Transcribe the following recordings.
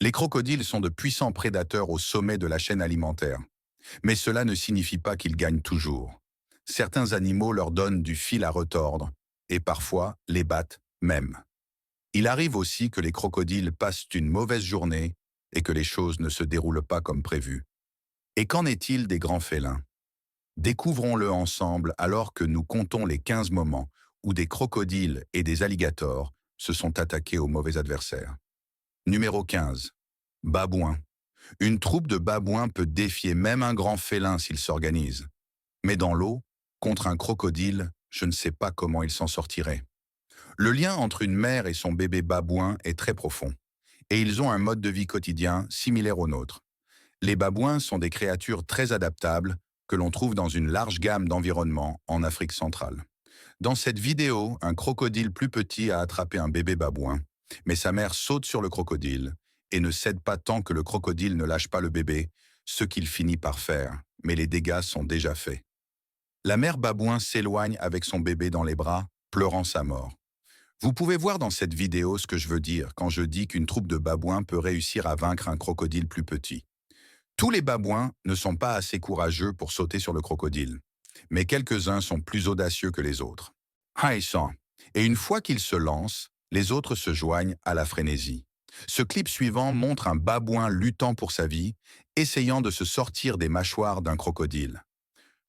Les crocodiles sont de puissants prédateurs au sommet de la chaîne alimentaire. Mais cela ne signifie pas qu'ils gagnent toujours. Certains animaux leur donnent du fil à retordre, et parfois les battent même. Il arrive aussi que les crocodiles passent une mauvaise journée et que les choses ne se déroulent pas comme prévu. Et qu'en est-il des grands félins? Découvrons-le ensemble alors que nous comptons les 15 moments où des crocodiles et des alligators se sont attaqués aux mauvais adversaires. Numéro 15. Babouin. Une troupe de babouins peut défier même un grand félin s'il s'organise. Mais dans l'eau, contre un crocodile, je ne sais pas comment il s'en sortirait. Le lien entre une mère et son bébé babouin est très profond, et ils ont un mode de vie quotidien similaire au nôtre. Les babouins sont des créatures très adaptables que l'on trouve dans une large gamme d'environnements en Afrique centrale. Dans cette vidéo, un crocodile plus petit a attrapé un bébé babouin, mais sa mère saute sur le crocodile et ne cède pas tant que le crocodile ne lâche pas le bébé, ce qu'il finit par faire, mais les dégâts sont déjà faits. La mère babouin s'éloigne avec son bébé dans les bras, pleurant sa mort. Vous pouvez voir dans cette vidéo ce que je veux dire quand je dis qu'une troupe de babouins peut réussir à vaincre un crocodile plus petit. Tous les babouins ne sont pas assez courageux pour sauter sur le crocodile, mais quelques-uns sont plus audacieux que les autres. Haïssant. Et une fois qu'ils se lancent, les autres se joignent à la frénésie. Ce clip suivant montre un babouin luttant pour sa vie, essayant de se sortir des mâchoires d'un crocodile.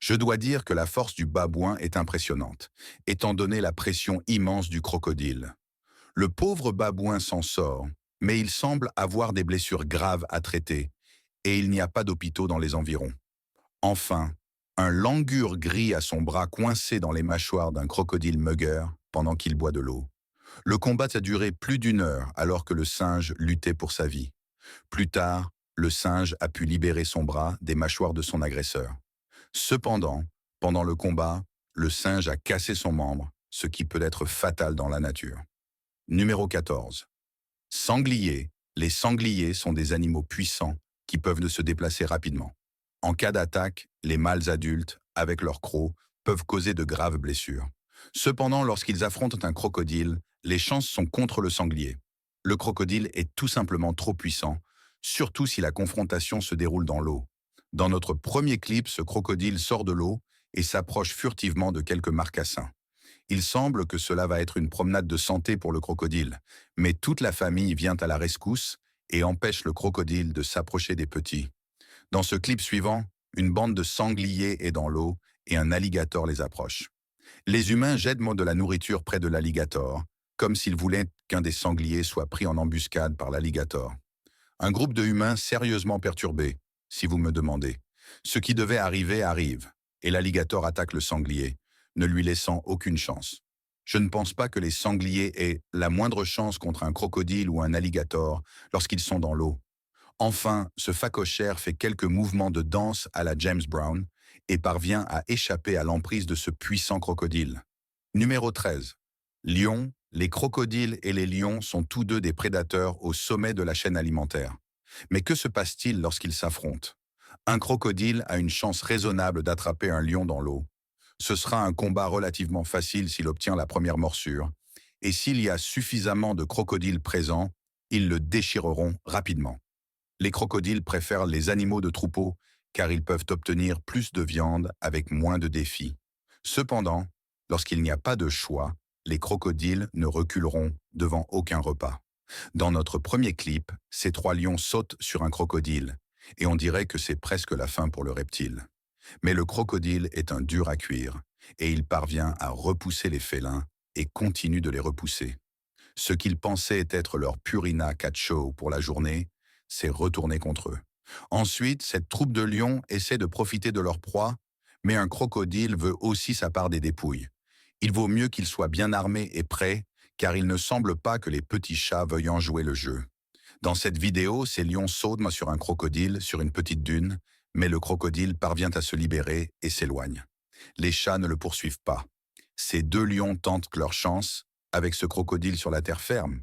Je dois dire que la force du babouin est impressionnante, étant donné la pression immense du crocodile. Le pauvre babouin s'en sort, mais il semble avoir des blessures graves à traiter, et il n'y a pas d'hôpitaux dans les environs. Enfin, un langur gris a son bras coincé dans les mâchoires d'un crocodile mugger pendant qu'il boit de l'eau. Le combat a duré plus d'une heure alors que le singe luttait pour sa vie. Plus tard, le singe a pu libérer son bras des mâchoires de son agresseur. Cependant, pendant le combat, le singe a cassé son membre, ce qui peut être fatal dans la nature. Numéro 14. Sangliers. Les sangliers sont des animaux puissants qui peuvent se déplacer rapidement. En cas d'attaque, les mâles adultes, avec leurs crocs, peuvent causer de graves blessures. Cependant, lorsqu'ils affrontent un crocodile, les chances sont contre le sanglier. Le crocodile est tout simplement trop puissant, surtout si la confrontation se déroule dans l'eau. Dans notre premier clip, ce crocodile sort de l'eau et s'approche furtivement de quelques marcassins. Il semble que cela va être une promenade de santé pour le crocodile, mais toute la famille vient à la rescousse et empêche le crocodile de s'approcher des petits. Dans ce clip suivant, une bande de sangliers est dans l'eau et un alligator les approche. Les humains jettent de la nourriture près de l'alligator, comme s'ils voulaient qu'un des sangliers soit pris en embuscade par l'alligator. Un groupe de humains sérieusement perturbés, si vous me demandez. Ce qui devait arriver arrive, et l'alligator attaque le sanglier, ne lui laissant aucune chance. Je ne pense pas que les sangliers aient la moindre chance contre un crocodile ou un alligator lorsqu'ils sont dans l'eau. Enfin, ce phacochère fait quelques mouvements de danse à la James Brown et parvient à échapper à l'emprise de ce puissant crocodile. Numéro 13. Lions, les crocodiles et les lions sont tous deux des prédateurs au sommet de la chaîne alimentaire. Mais que se passe-t-il lorsqu'ils s'affrontent? Un crocodile a une chance raisonnable d'attraper un lion dans l'eau. Ce sera un combat relativement facile s'il obtient la première morsure, et s'il y a suffisamment de crocodiles présents, ils le déchireront rapidement. Les crocodiles préfèrent les animaux de troupeau car ils peuvent obtenir plus de viande avec moins de défis. Cependant, lorsqu'il n'y a pas de choix, les crocodiles ne reculeront devant aucun repas. Dans notre premier clip, ces trois lions sautent sur un crocodile, et on dirait que c'est presque la fin pour le reptile. Mais le crocodile est un dur à cuire, et il parvient à repousser les félins et continue de les repousser. Ce qu'ils pensaient être leur Purina Cacho pour la journée, s'est retourné contre eux. Ensuite, cette troupe de lions essaie de profiter de leur proie, mais un crocodile veut aussi sa part des dépouilles. Il vaut mieux qu'il soit bien armé et prêt, car il ne semble pas que les petits chats veuillent en jouer le jeu. Dans cette vidéo, ces lions sautent sur un crocodile sur une petite dune, mais le crocodile parvient à se libérer et s'éloigne. Les chats ne le poursuivent pas. Ces deux lions tentent leur chance avec ce crocodile sur la terre ferme.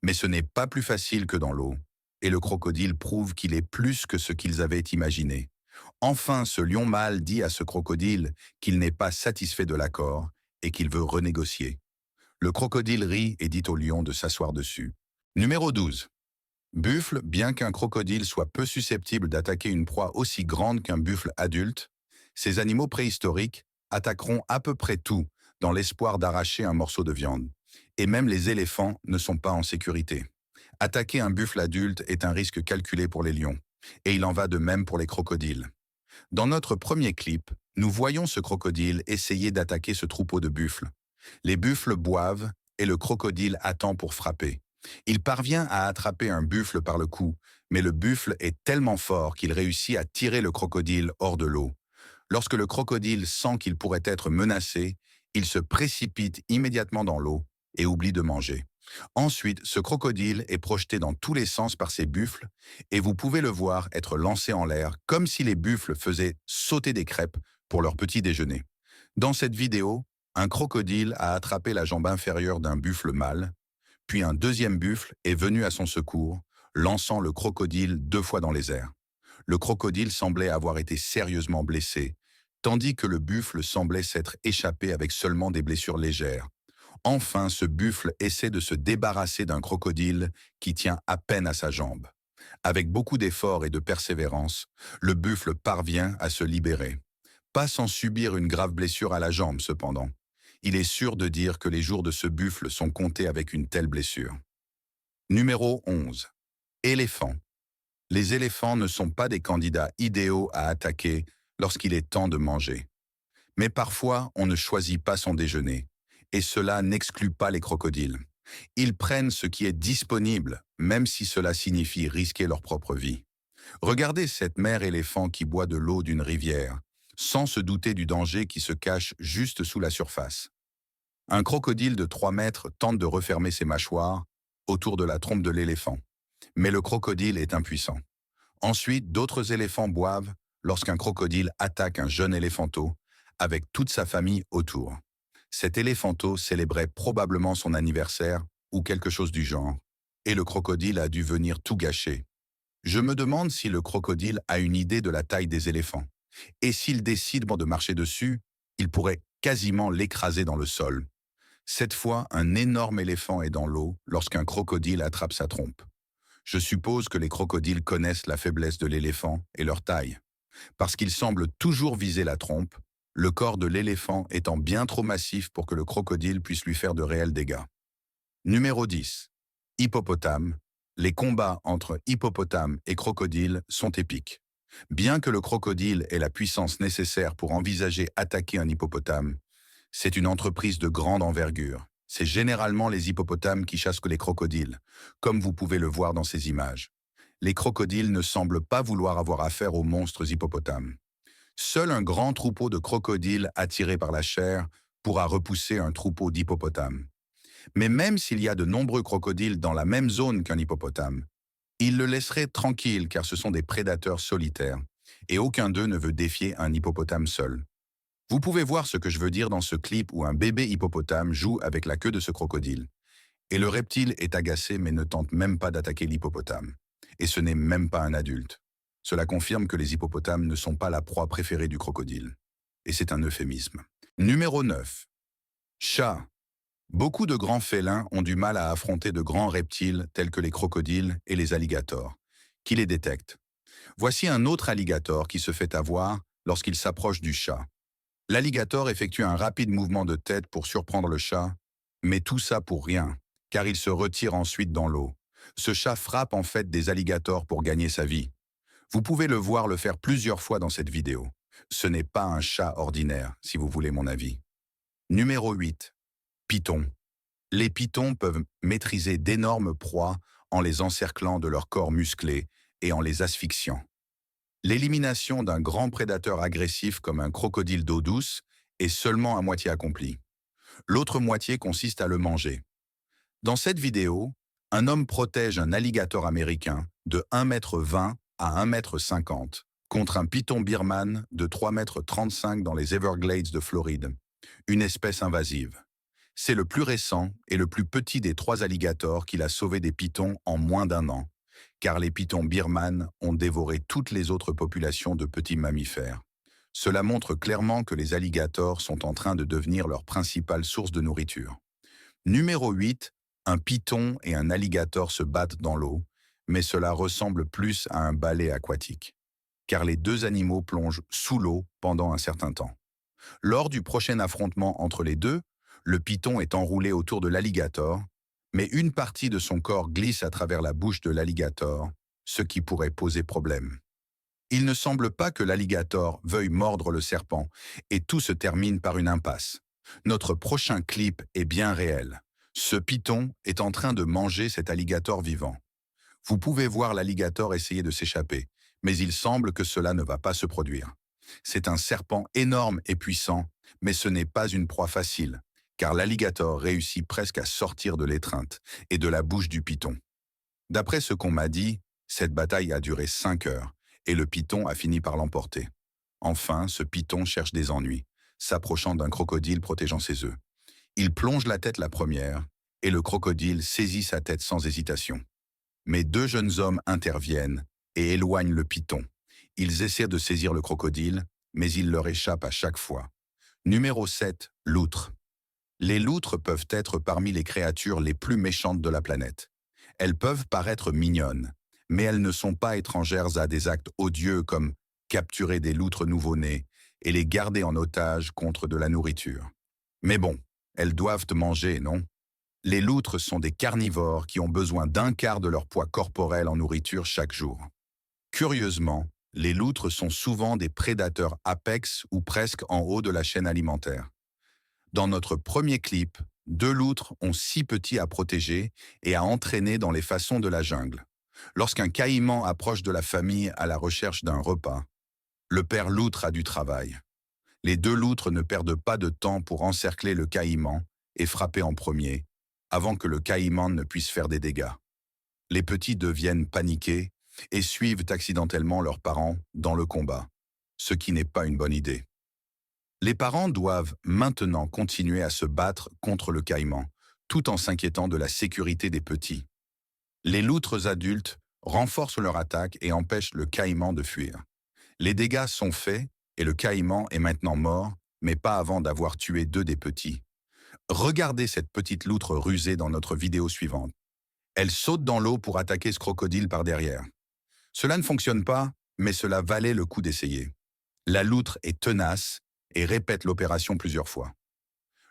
Mais ce n'est pas plus facile que dans l'eau, et le crocodile prouve qu'il est plus que ce qu'ils avaient imaginé. Enfin, ce lion mâle dit à ce crocodile qu'il n'est pas satisfait de l'accord et qu'il veut renégocier. Le crocodile rit et dit au lion de s'asseoir dessus. Numéro 12. Buffle, bien qu'un crocodile soit peu susceptible d'attaquer une proie aussi grande qu'un buffle adulte, ces animaux préhistoriques attaqueront à peu près tout dans l'espoir d'arracher un morceau de viande. Et même les éléphants ne sont pas en sécurité. Attaquer un buffle adulte est un risque calculé pour les lions, et il en va de même pour les crocodiles. Dans notre premier clip, nous voyons ce crocodile essayer d'attaquer ce troupeau de buffles. Les buffles boivent et le crocodile attend pour frapper. Il parvient à attraper un buffle par le cou, mais le buffle est tellement fort qu'il réussit à tirer le crocodile hors de l'eau. Lorsque le crocodile sent qu'il pourrait être menacé, il se précipite immédiatement dans l'eau et oublie de manger. Ensuite, ce crocodile est projeté dans tous les sens par ses buffles et vous pouvez le voir être lancé en l'air comme si les buffles faisaient sauter des crêpes pour leur petit déjeuner. Dans cette vidéo, un crocodile a attrapé la jambe inférieure d'un buffle mâle, puis un deuxième buffle est venu à son secours, lançant le crocodile 2 fois dans les airs. Le crocodile semblait avoir été sérieusement blessé, tandis que le buffle semblait s'être échappé avec seulement des blessures légères. Enfin, ce buffle essaie de se débarrasser d'un crocodile qui tient à peine à sa jambe. Avec beaucoup d'efforts et de persévérance, le buffle parvient à se libérer. Pas sans subir une grave blessure à la jambe, cependant. Il est sûr de dire que les jours de ce buffle sont comptés avec une telle blessure. Numéro 11. Éléphant. Les éléphants ne sont pas des candidats idéaux à attaquer lorsqu'il est temps de manger. Mais parfois, on ne choisit pas son déjeuner. Et cela n'exclut pas les crocodiles. Ils prennent ce qui est disponible, même si cela signifie risquer leur propre vie. Regardez cette mère éléphant qui boit de l'eau d'une rivière, sans se douter du danger qui se cache juste sous la surface. Un crocodile de 3 mètres tente de refermer ses mâchoires autour de la trompe de l'éléphant. Mais le crocodile est impuissant. Ensuite, d'autres éléphants boivent lorsqu'un crocodile attaque un jeune éléphanteau avec toute sa famille autour. Cet éléphanteau célébrait probablement son anniversaire ou quelque chose du genre, et le crocodile a dû venir tout gâcher. Je me demande si le crocodile a une idée de la taille des éléphants. Et s'il décide de marcher dessus, il pourrait quasiment l'écraser dans le sol. Cette fois, un énorme éléphant est dans l'eau lorsqu'un crocodile attrape sa trompe. Je suppose que les crocodiles connaissent la faiblesse de l'éléphant et leur taille. Parce qu'ils semblent toujours viser la trompe, le corps de l'éléphant étant bien trop massif pour que le crocodile puisse lui faire de réels dégâts. Numéro 10. Hippopotame. Les combats entre hippopotame et crocodile sont épiques. Bien que le crocodile ait la puissance nécessaire pour envisager attaquer un hippopotame, c'est une entreprise de grande envergure. C'est généralement les hippopotames qui chassent que les crocodiles, comme vous pouvez le voir dans ces images. Les crocodiles ne semblent pas vouloir avoir affaire aux monstres hippopotames. Seul un grand troupeau de crocodiles attiré par la chair pourra repousser un troupeau d'hippopotames. Mais même s'il y a de nombreux crocodiles dans la même zone qu'un hippopotame, ils le laisseraient tranquille car ce sont des prédateurs solitaires, et aucun d'eux ne veut défier un hippopotame seul. Vous pouvez voir ce que je veux dire dans ce clip où un bébé hippopotame joue avec la queue de ce crocodile. Et le reptile est agacé mais ne tente même pas d'attaquer l'hippopotame. Et ce n'est même pas un adulte. Cela confirme que les hippopotames ne sont pas la proie préférée du crocodile. Et c'est un euphémisme. Numéro 9. Chat. Beaucoup de grands félins ont du mal à affronter de grands reptiles tels que les crocodiles et les alligators, qui les détectent. Voici un autre alligator qui se fait avoir lorsqu'il s'approche du chat. L'alligator effectue un rapide mouvement de tête pour surprendre le chat, mais tout ça pour rien, car il se retire ensuite dans l'eau. Ce chat frappe en fait des alligators pour gagner sa vie. Vous pouvez le voir le faire plusieurs fois dans cette vidéo. Ce n'est pas un chat ordinaire, si vous voulez mon avis. Numéro 8. Python. Les pythons peuvent maîtriser d'énormes proies en les encerclant de leur corps musclé et en les asphyxiant. L'élimination d'un grand prédateur agressif comme un crocodile d'eau douce est seulement à moitié accomplie. L'autre moitié consiste à le manger. Dans cette vidéo, un homme protège un alligator américain de 1,20 m à 1,50 m contre un python birman de 3,35 m dans les Everglades de Floride, une espèce invasive. C'est le plus récent et le plus petit des 3 alligators qu'il a sauvé des pythons en moins d'1 an, car les pythons birmanes ont dévoré toutes les autres populations de petits mammifères. Cela montre clairement que les alligators sont en train de devenir leur principale source de nourriture. Numéro 8, un python et un alligator se battent dans l'eau, mais cela ressemble plus à un balai aquatique, car les deux animaux plongent sous l'eau pendant un certain temps. Lors du prochain affrontement entre les deux, le python est enroulé autour de l'alligator, mais une partie de son corps glisse à travers la bouche de l'alligator, ce qui pourrait poser problème. Il ne semble pas que l'alligator veuille mordre le serpent, et tout se termine par une impasse. Notre prochain clip est bien réel. Ce python est en train de manger cet alligator vivant. Vous pouvez voir l'alligator essayer de s'échapper, mais il semble que cela ne va pas se produire. C'est un serpent énorme et puissant, mais ce n'est pas une proie facile, car l'alligator réussit presque à sortir de l'étreinte et de la bouche du python. D'après ce qu'on m'a dit, cette bataille a duré 5 heures, et le python a fini par l'emporter. Enfin, ce python cherche des ennuis, s'approchant d'un crocodile protégeant ses œufs. Il plonge la tête la première, et le crocodile saisit sa tête sans hésitation. Mais deux jeunes hommes interviennent et éloignent le python. Ils essaient de saisir le crocodile, mais il leur échappe à chaque fois. Numéro 7, loutre. Les loutres peuvent être parmi les créatures les plus méchantes de la planète. Elles peuvent paraître mignonnes, mais elles ne sont pas étrangères à des actes odieux comme capturer des loutres nouveau-nées et les garder en otage contre de la nourriture. Mais bon, elles doivent manger, non? Les loutres sont des carnivores qui ont besoin d'un quart de leur poids corporel en nourriture chaque jour. Curieusement, les loutres sont souvent des prédateurs apex ou presque en haut de la chaîne alimentaire. Dans notre premier clip, 2 loutres ont 6 petits à protéger et à entraîner dans les façons de la jungle. Lorsqu'un caïman approche de la famille à la recherche d'un repas, le père loutre a du travail. Les 2 loutres ne perdent pas de temps pour encercler le caïman et frapper en premier, avant que le caïman ne puisse faire des dégâts. Les petits deviennent paniqués et suivent accidentellement leurs parents dans le combat, ce qui n'est pas une bonne idée. Les parents doivent maintenant continuer à se battre contre le caïman, tout en s'inquiétant de la sécurité des petits. Les loutres adultes renforcent leur attaque et empêchent le caïman de fuir. Les dégâts sont faits et le caïman est maintenant mort, mais pas avant d'avoir tué 2 des petits. Regardez cette petite loutre rusée dans notre vidéo suivante. Elle saute dans l'eau pour attaquer ce crocodile par derrière. Cela ne fonctionne pas, mais cela valait le coup d'essayer. La loutre est tenace et répète l'opération plusieurs fois.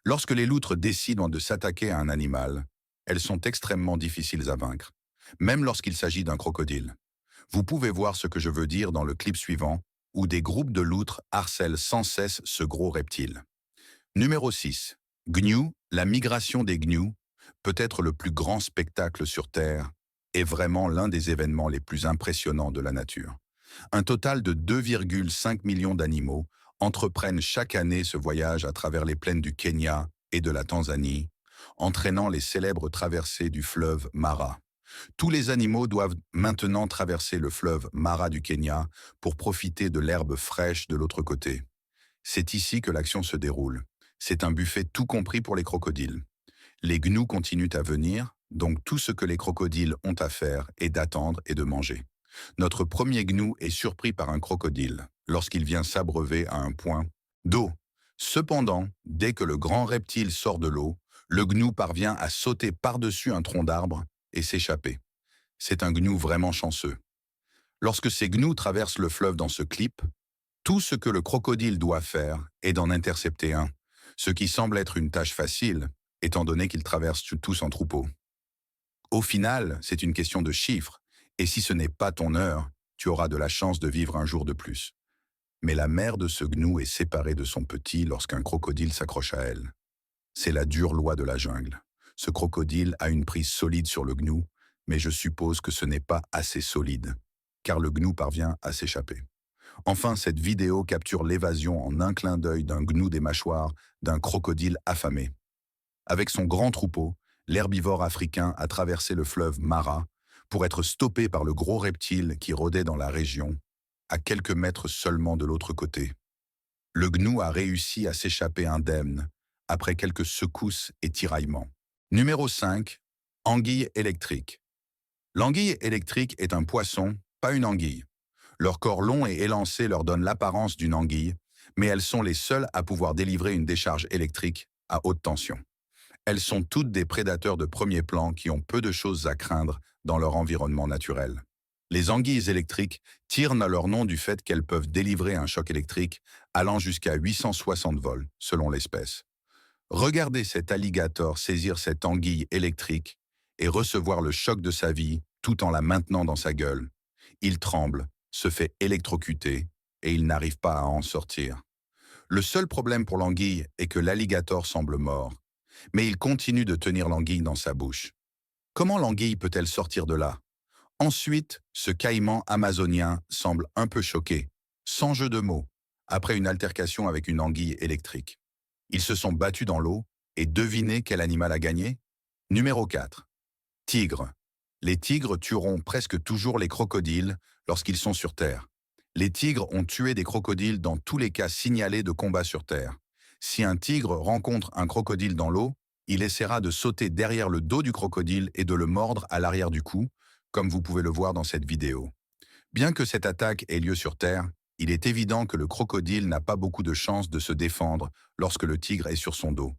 Lorsque les loutres décident de s'attaquer à un animal, elles sont extrêmement difficiles à vaincre, même lorsqu'il s'agit d'un crocodile. Vous pouvez voir ce que je veux dire dans le clip suivant, où des groupes de loutres harcèlent sans cesse ce gros reptile. Numéro 6. Gnu, la migration des gnous, peut être le plus grand spectacle sur Terre, est vraiment l'un des événements les plus impressionnants de la nature. Un total de 2,5 millions d'animaux entreprennent chaque année ce voyage à travers les plaines du Kenya et de la Tanzanie, entraînant les célèbres traversées du fleuve Mara. Tous les animaux doivent maintenant traverser le fleuve Mara du Kenya pour profiter de l'herbe fraîche de l'autre côté. C'est ici que l'action se déroule. C'est un buffet tout compris pour les crocodiles. Les gnous continuent à venir, donc tout ce que les crocodiles ont à faire est d'attendre et de manger. Notre premier gnou est surpris par un crocodile lorsqu'il vient s'abreuver à un point d'eau. Cependant, dès que le grand reptile sort de l'eau, le gnou parvient à sauter par-dessus un tronc d'arbre et s'échapper. C'est un gnou vraiment chanceux. Lorsque ces gnous traversent le fleuve dans ce clip, tout ce que le crocodile doit faire est d'en intercepter un, ce qui semble être une tâche facile, étant donné qu'ils traversent tous en troupeau. Au final, c'est une question de chiffres, et si ce n'est pas ton heure, tu auras de la chance de vivre un jour de plus. Mais la mère de ce gnou est séparée de son petit lorsqu'un crocodile s'accroche à elle. C'est la dure loi de la jungle. Ce crocodile a une prise solide sur le gnou, mais je suppose que ce n'est pas assez solide, car le gnou parvient à s'échapper. Enfin, cette vidéo capture l'évasion en un clin d'œil d'un gnou des mâchoires d'un crocodile affamé. Avec son grand troupeau, l'herbivore africain a traversé le fleuve Mara pour être stoppé par le gros reptile qui rôdait dans la région, à quelques mètres seulement de l'autre côté. Le gnou a réussi à s'échapper indemne, après quelques secousses et tiraillements. Numéro 5. Anguille électrique. L'anguille électrique est un poisson, pas une anguille. Leur corps long et élancé leur donne l'apparence d'une anguille, mais elles sont les seules à pouvoir délivrer une décharge électrique à haute tension. Elles sont toutes des prédateurs de premier plan qui ont peu de choses à craindre dans leur environnement naturel. Les anguilles électriques tirent à leur nom du fait qu'elles peuvent délivrer un choc électrique allant jusqu'à 860 volts, selon l'espèce. Regardez cet alligator saisir cette anguille électrique et recevoir le choc de sa vie tout en la maintenant dans sa gueule. Il tremble, se fait électrocuter et il n'arrive pas à en sortir. Le seul problème pour l'anguille est que l'alligator semble mort, mais il continue de tenir l'anguille dans sa bouche. Comment l'anguille peut-elle sortir de là? Ensuite, ce caïman amazonien semble un peu choqué, sans jeu de mots, après une altercation avec une anguille électrique. Ils se sont battus dans l'eau et devinez quel animal a gagné? Numéro 4. Tigre. Les tigres tueront presque toujours les crocodiles lorsqu'ils sont sur Terre. Les tigres ont tué des crocodiles dans tous les cas signalés de combat sur Terre. Si un tigre rencontre un crocodile dans l'eau, il essaiera de sauter derrière le dos du crocodile et de le mordre à l'arrière du cou, comme vous pouvez le voir dans cette vidéo. Bien que cette attaque ait lieu sur Terre, il est évident que le crocodile n'a pas beaucoup de chances de se défendre lorsque le tigre est sur son dos.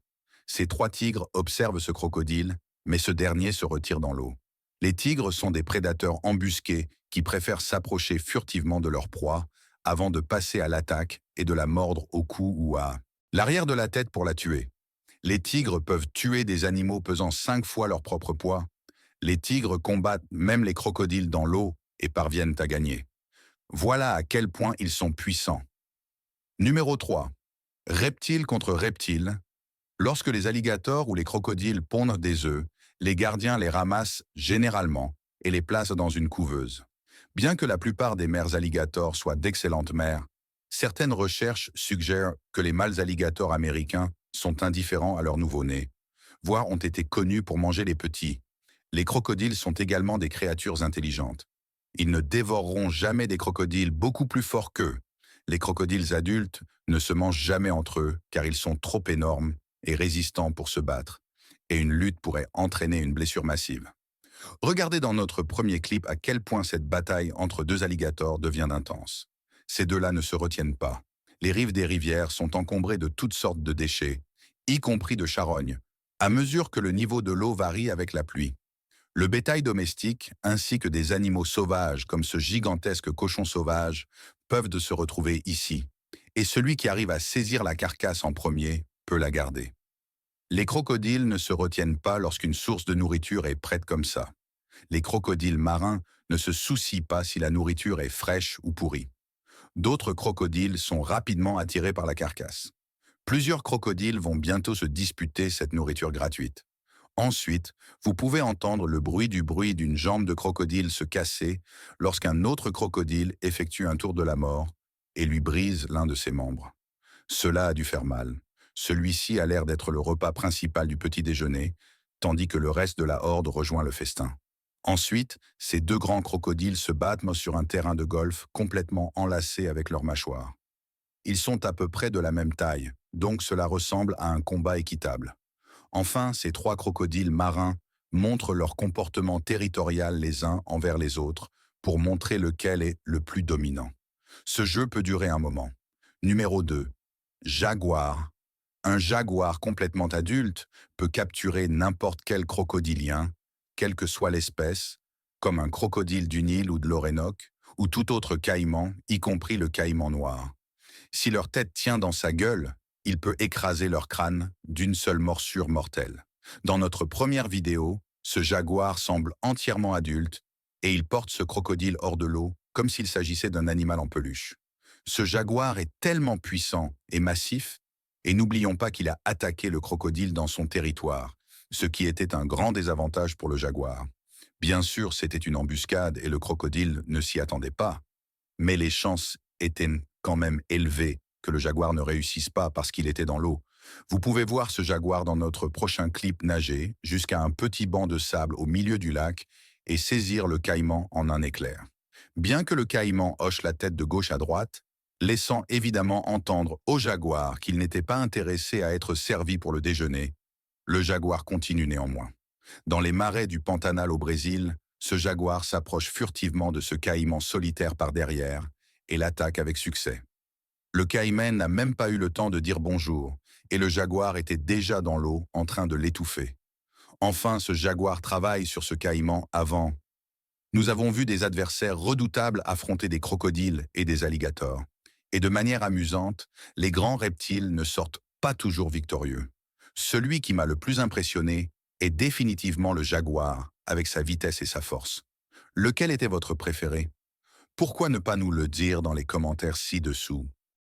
Ces 3 tigres observent ce crocodile, mais ce dernier se retire dans l'eau. Les tigres sont des prédateurs embusqués qui préfèrent s'approcher furtivement de leur proie avant de passer à l'attaque et de la mordre au cou ou à l'arrière de la tête pour la tuer. Les tigres peuvent tuer des animaux pesant 5 fois leur propre poids. Les tigres combattent même les crocodiles dans l'eau et parviennent à gagner. Voilà à quel point ils sont puissants. Numéro 3. Reptiles contre reptiles. Lorsque les alligators ou les crocodiles pondent des œufs, les gardiens les ramassent généralement et les placent dans une couveuse. Bien que la plupart des mères alligators soient d'excellentes mères, certaines recherches suggèrent que les mâles alligators américains sont indifférents à leurs nouveau-nés, voire ont été connus pour manger les petits. Les crocodiles sont également des créatures intelligentes. Ils ne dévoreront jamais des crocodiles beaucoup plus forts qu'eux. Les crocodiles adultes ne se mangent jamais entre eux car ils sont trop énormes et résistants pour se battre, et une lutte pourrait entraîner une blessure massive. Regardez dans notre premier clip à quel point cette bataille entre 2 alligators devient intense. Ces deux-là ne se retiennent pas. Les rives des rivières sont encombrées de toutes sortes de déchets, y compris de charognes, à mesure que le niveau de l'eau varie avec la pluie. Le bétail domestique, ainsi que des animaux sauvages comme ce gigantesque cochon sauvage, peuvent se retrouver ici, et celui qui arrive à saisir la carcasse en premier peut la garder. Les crocodiles ne se retiennent pas lorsqu'une source de nourriture est prête comme ça. Les crocodiles marins ne se soucient pas si la nourriture est fraîche ou pourrie. D'autres crocodiles sont rapidement attirés par la carcasse. Plusieurs crocodiles vont bientôt se disputer cette nourriture gratuite. Ensuite, vous pouvez entendre le bruit d'une jambe de crocodile se casser lorsqu'un autre crocodile effectue un tour de la mort et lui brise l'un de ses membres. Cela a dû faire mal. Celui-ci a l'air d'être le repas principal du petit déjeuner, tandis que le reste de la horde rejoint le festin. Ensuite, ces 2 grands crocodiles se battent sur un terrain de golf complètement enlacé avec leurs mâchoires. Ils sont à peu près de la même taille, donc cela ressemble à un combat équitable. Enfin, ces 3 crocodiles marins montrent leur comportement territorial les uns envers les autres pour montrer lequel est le plus dominant. Ce jeu peut durer un moment. Numéro 2. Jaguar. Un jaguar complètement adulte peut capturer n'importe quel crocodilien, quelle que soit l'espèce, comme un crocodile du Nil ou de l'Orénoque, ou tout autre caïman, y compris le caïman noir. Si leur tête tient dans sa gueule, il peut écraser leur crâne d'une seule morsure mortelle. Dans notre première vidéo, ce jaguar semble entièrement adulte et il porte ce crocodile hors de l'eau comme s'il s'agissait d'un animal en peluche. Ce jaguar est tellement puissant et massif, et n'oublions pas qu'il a attaqué le crocodile dans son territoire, ce qui était un grand désavantage pour le jaguar. Bien sûr, c'était une embuscade et le crocodile ne s'y attendait pas, mais les chances étaient quand même élevées que le jaguar ne réussisse pas parce qu'il était dans l'eau. Vous pouvez voir ce jaguar dans notre prochain clip nager jusqu'à un petit banc de sable au milieu du lac et saisir le caïman en un éclair. Bien que le caïman hoche la tête de gauche à droite, laissant évidemment entendre au jaguar qu'il n'était pas intéressé à être servi pour le déjeuner, le jaguar continue néanmoins. Dans les marais du Pantanal au Brésil, ce jaguar s'approche furtivement de ce caïman solitaire par derrière et l'attaque avec succès. Le caïman n'a même pas eu le temps de dire bonjour. et le jaguar était déjà dans l'eau en train de l'étouffer. Enfin, ce jaguar travaille sur ce caïman avant. Nous avons vu des adversaires redoutables affronter des crocodiles et des alligators. Et de manière amusante, les grands reptiles ne sortent pas toujours victorieux. Celui qui m'a le plus impressionné est définitivement le jaguar, avec sa vitesse et sa force. Lequel était votre préféré? Pourquoi ne pas nous le dire dans les commentaires ci-dessous?